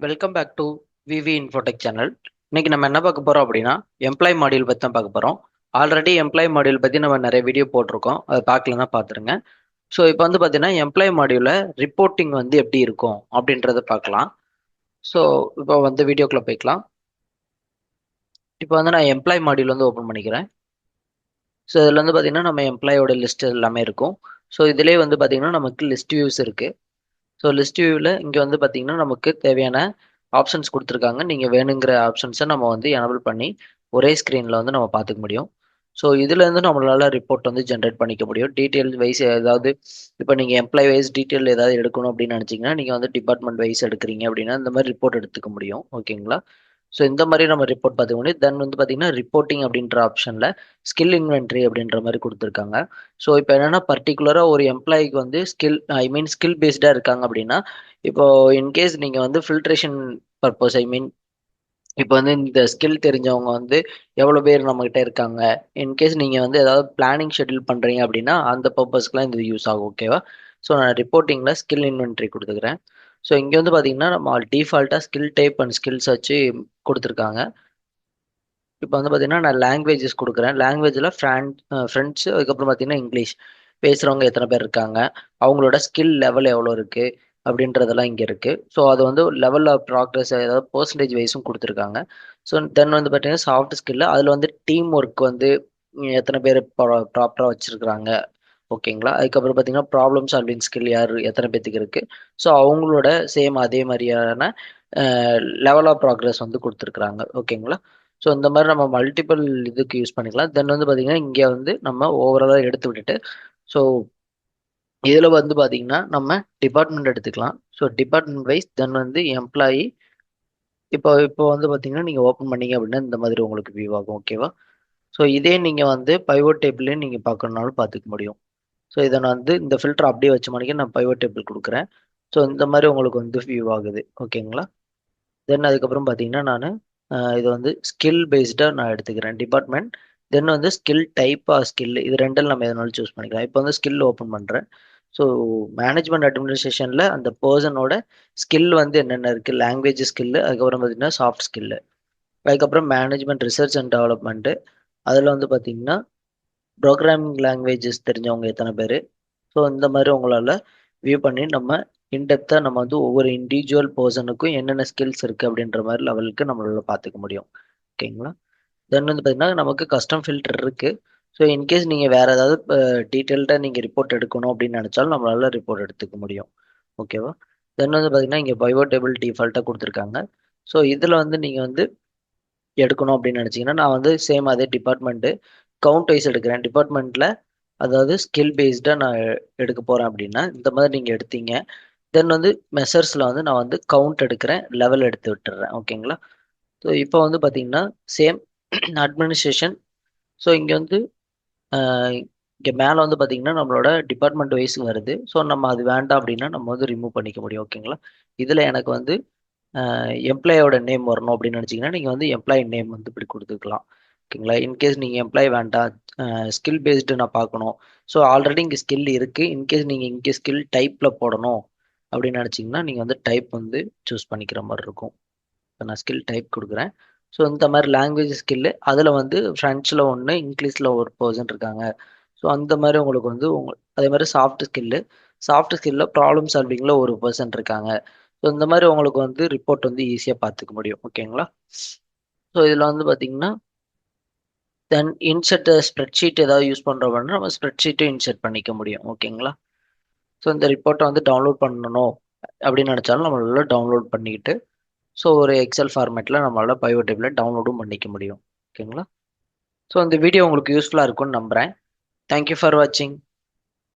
Welcome back to VeeVee Infotech channel. இன்னைக்கு நம்ம என்ன பார்க்க போறோம் அப்படின்னா எம்ப்ளாய் மாடியூல் பற்றி தான் பார்க்க போறோம். ஆல்ரெடி எம்ப்ளாய் மாடியூல் பற்றி நம்ம நிறைய வீடியோ போட்டிருக்கோம், அதை பார்க்கலன்னா பார்த்துருங்க. ஸோ இப்போ வந்து பார்த்தீங்கன்னா எம்ப்ளாய் மாடியூலில் ரிப்போர்ட்டிங் வந்து எப்படி இருக்கும் அப்படின்றத பார்க்கலாம். ஸோ இப்போ வந்து வீடியோக்குள்ளே போய்க்கலாம். இப்போ வந்து நான் எம்ப்ளாய் மாடியூல் வந்து ஓப்பன் பண்ணிக்கிறேன். ஸோ இதில் வந்து பார்த்தீங்கன்னா நம்ம எம்ப்ளாயோட லிஸ்ட் எல்லாமே இருக்கும். ஸோ இதிலே வந்து பார்த்தீங்கன்னா நமக்கு லிஸ்ட் வியூஸ் இருக்குது. ஸோ லிஸ்ட் வியூவில் இங்கே வந்து பார்த்தீங்கன்னா நமக்கு தேவையான ஆப்ஷன்ஸ் கொடுத்துருக்காங்க. நீங்கள் வேணுங்கிற ஆப்ஷன்ஸை நம்ம வந்து எனபிள் பண்ணி ஒரே ஸ்க்ரீனில் வந்து நம்ம பார்த்துக்க முடியும். ஸோ இதுலேருந்து நம்மளால ரிப்போர்ட் வந்து ஜென்ரேட் பண்ணிக்க முடியும். டீட்டெயில் வைஸ் ஏதாவது இப்போ நீங்கள் எம்ப்ளாய் வைஸ் டீட்டெயில் ஏதாவது எடுக்கணும் அப்படின்னு நினச்சிங்கன்னா நீங்கள் வந்து டிபார்ட்மெண்ட் வைஸ் எடுக்கிறீங்க அப்படின்னா இந்த மாதிரி ரிப்போர்ட் எடுத்துக்க முடியும். ஓகேங்களா? ஸோ இந்த மாதிரி நம்ம ரிப்போர்ட் பார்த்துக்க முடியும். தென் வந்து பார்த்தீங்கன்னா ரிப்போர்ட்டிங் அப்படின்ற ஆப்ஷனில் ஸ்கில் இன்வென்ட்ரி அப்படின்ற மாதிரி கொடுத்துருக்காங்க. ஸோ இப்போ என்னென்னா பர்டிகுலராக ஒரு எம்ப்ளாய்க்கு வந்து ஸ்கில் பேஸ்டாக இருக்காங்க அப்படின்னா இப்போ இன்கேஸ் நீங்கள் வந்து ஃபில்ட்ரேஷன் பர்பஸ் இப்போ வந்து இந்த ஸ்கில் தெரிஞ்சவங்க வந்து எவ்வளோ பேர் நம்மகிட்ட இருக்காங்க. இன்கேஸ் நீங்கள் வந்து ஏதாவது பிளானிங் ஷெட்யூல் பண்ணுறீங்க அப்படின்னா அந்த பர்பஸ்க்குலாம் இது யூஸ் ஆகும். ஓகேவா? ஸோ நான் ரிப்போர்ட்டிங்கில் ஸ்கில் இன்வென்ட்ரி கொடுத்துக்கிறேன். ஸோ இங்கே வந்து பார்த்தீங்கன்னா நம்ம டிஃபால்ட்டாக ஸ்கில் டைப் அண்ட் ஸ்கில்ஸ் வச்சு கொடுத்துருக்காங்க. இப்போ வந்து பார்த்தீங்கன்னா நான் லாங்குவேஜஸ் கொடுக்குறேன். லாங்குவேஜில் ஃப்ரெண்ட்ஸு அதுக்கப்புறம் பார்த்தீங்கன்னா இங்கிலீஷ் பேசுகிறவங்க எத்தனை பேர் இருக்காங்க, அவங்களோட ஸ்கில் லெவல் எவ்வளோ இருக்குது அப்படின்றதெல்லாம் இங்கே இருக்குது. ஸோ அது வந்து லெவல் ஆஃப் ப்ராக்ரஸ் ஏதாவது பர்சன்டேஜ் வைஸும் கொடுத்துருக்காங்க. ஸோ தென் வந்து பார்த்தீங்கன்னா சாஃப்ட் ஸ்கில் அதில் வந்து டீம் ஒர்க் வந்து எத்தனை பேர் ப்ராப்பராக வச்சுருக்குறாங்க. ஓகேங்களா? அதுக்கப்புறம் பார்த்தீங்கன்னா ப்ராப்ளம் சால்விங் ஸ்கில் யார் எத்தனை பேத்துக்கு இருக்குது. ஸோ அவங்களோட சேம் அதே மாதிரியான லெவல் ஆஃப் ப்ராக்ரஸ் வந்து கொடுத்துருக்குறாங்க. ஓகேங்களா? ஸோ இந்த மாதிரி நம்ம மல்டிபிள் இதுக்கு யூஸ் பண்ணிக்கலாம். தென் வந்து பார்த்தீங்கன்னா இங்கே வந்து நம்ம ஓவராலாக எடுத்து விட்டுட்டு ஸோ இதில் வந்து பார்த்தீங்கன்னா நம்ம டிபார்ட்மெண்ட் எடுத்துக்கலாம். ஸோ டிபார்ட்மெண்ட் வைஸ் தென் வந்து எம்ப்ளாயி இப்போ வந்து பார்த்தீங்கன்னா நீங்கள் ஓப்பன் பண்ணீங்க அப்படின்னா இந்த மாதிரி உங்களுக்கு வியூ ஆகும். ஓகேவா? ஸோ இதே நீங்கள் வந்து பைவோட் டேபிள்லேயும் நீங்கள் பார்க்கணுன்னாலும் பார்த்துக்க முடியும். ஸோ இதை நான் வந்து இந்த ஃபில்டர் அப்படியே வச்ச மணிக்கு நான் பைவோட் டேபிள் கொடுக்குறேன். ஸோ இந்த மாதிரி உங்களுக்கு வந்து வியூ ஆகுது. ஓகேங்களா? தென் அதுக்கப்புறம் பார்த்தீங்கன்னா நான் இது வந்து ஸ்கில் பேஸ்டாக நான் எடுத்துக்கிறேன் டிபார்ட்மெண்ட். தென் வந்து ஸ்கில் டைப்பாக ஸ்கில் இது ரெண்டில் நம்ம எதனாலும் சூஸ் பண்ணிக்கலாம். இப்போ வந்து ஸ்கில் ஓப்பன் பண்ணுறேன். ஸோ மேனேஜ்மெண்ட் அட்மினிஸ்ட்ரேஷனில் அந்த பர்சனோட ஸ்கில் வந்து என்னென்ன இருக்குது, லாங்குவேஜ் ஸ்கில்லு, அதுக்கப்புறம் பார்த்தீங்கன்னா சாஃப்ட் ஸ்கில்லு, அதுக்கப்புறம் மேனேஜ்மெண்ட் ரிசர்ச் அண்ட் டெவலப்மெண்ட்டு, அதில் வந்து பார்த்தீங்கன்னா ப்ரோக்ராமிங் லாங்குவேஜஸ் தெரிஞ்சவங்க எத்தனை பேர். ஸோ இந்த மாதிரி உங்களால் வியூ பண்ணி நம்ம இன்டெப்த்தாக நம்ம வந்து ஒவ்வொரு இண்டிவிஜுவல் பர்சனுக்கும் என்னென்ன ஸ்கில்ஸ் இருக்குது அப்படின்ற மாதிரி லெவலுக்கு நம்மளால பார்த்துக்க முடியும். ஓகேங்களா? தென் வந்து பார்த்தீங்கன்னா நமக்கு கஸ்டம் ஃபில்டர் இருக்குது. ஸோ இன்கேஸ் நீங்கள் வேறு ஏதாவது டீட்டெயில்டாக நீங்கள் ரிப்போர்ட் எடுக்கணும் அப்படின்னு நினச்சாலும் நம்மளால ரிப்போர்ட் எடுத்துக்க முடியும். ஓகேவா? தென் வந்து பார்த்தீங்கன்னா இங்கே பைவோ டேபிள் டிஃபால்ட்டாக கொடுத்துருக்காங்க. ஸோ இதில் வந்து நீங்கள் வந்து எடுக்கணும் அப்படின்னு நினச்சிங்கன்னா நான் வந்து சேம் அதே டிபார்ட்மெண்ட்டு கவுண்ட் வைஸ் எடுக்கிறேன். டிபார்ட்மெண்ட்டில் அதாவது ஸ்கில் பேஸ்டாக நான் எடுக்க போகிறேன் அப்படின்னா இந்த மாதிரி நீங்கள் எடுத்தீங்க. தென் வந்து மெஷர்ஸில் வந்து நான் வந்து கவுண்ட் எடுக்கிறேன், லெவல் எடுத்து விட்டுறேன். ஓகேங்களா? ஸோ இப்போ வந்து பார்த்தீங்கன்னா சேம் அட்மினிஸ்ட்ரேஷன். ஸோ இங்கே வந்து இங்கே மேலே வந்து பார்த்தீங்கன்னா நம்மளோட டிபார்ட்மெண்ட் வைஸ் வருது. ஸோ நம்ம அது வேண்டாம் அப்படின்னா நம்ம வந்து ரிமூவ் பண்ணிக்க முடியும். ஓகேங்களா? இதில் எனக்கு வந்து எம்ப்ளாயோட நேம் வரணும் அப்படின்னு நினச்சிங்கன்னா நீங்கள் வந்து எம்ப்ளாயி நேம் வந்து இப்படி கொடுத்துக்கலாம். ஓகேங்களா? இன்கேஸ் நீங்கள் எம்ப்ளாயி வேண்டாம், ஸ்கில் பேஸ்டு நான் பார்க்கணும், ஸோ ஆல்ரெடி இங்கே ஸ்கில் இருக்குது, இன்கேஸ் நீங்கள் இங்கே ஸ்கில் டைப்பில் போடணும் அப்படின்னு நினச்சிங்கன்னா நீங்கள் வந்து டைப் வந்து சூஸ் பண்ணிக்கிற மாதிரி இருக்கும். இப்போ நான் ஸ்கில் டைப் கொடுக்குறேன். ஸோ இந்த மாதிரி லாங்குவேஜ் ஸ்கில்லு அதில் வந்து ஃப்ரெஞ்சில் ஒன்று, இங்கிலீஷில் ஒரு பர்சன் இருக்காங்க. ஸோ அந்த மாதிரி உங்களுக்கு வந்து அதே மாதிரி சாஃப்ட் ஸ்கில்லில் ப்ராப்ளம் சால்விங்கில் ஒரு பர்சன் இருக்காங்க. ஸோ இந்த மாதிரி உங்களுக்கு வந்து ரிப்போர்ட் வந்து ஈஸியாக பார்த்துக்க முடியும். ஓகேங்களா? ஸோ இதில் வந்து பார்த்தீங்கன்னா தென் இன்செர்ட் ஸ்ப்ரெட்ஷீட் ஏதாவது யூஸ் பண்ணுறோம்னா நம்ம ஸ்ப்ரெட்ஷீட்டும் இன்செர்ட் பண்ணிக்க முடியும். ஓகேங்களா? ஸோ இந்த ரிப்போர்ட்டை வந்து டவுன்லோட் பண்ணணும் அப்படின்னு நினச்சாலும் நம்மளால டவுன்லோட் பண்ணிக்கிட்டு ஸோ ஒரு எக்ஸல் ஃபார்மேட்டில் நம்மளால பைவோ டேபிளில் டவுன்லோடும் பண்ணிக்க முடியும். ஓகேங்களா? ஸோ இந்த வீடியோ உங்களுக்கு யூஸ்ஃபுல்லாக இருக்கும்னு நம்புகிறேன். தேங்க்யூ ஃபார் வாட்சிங்.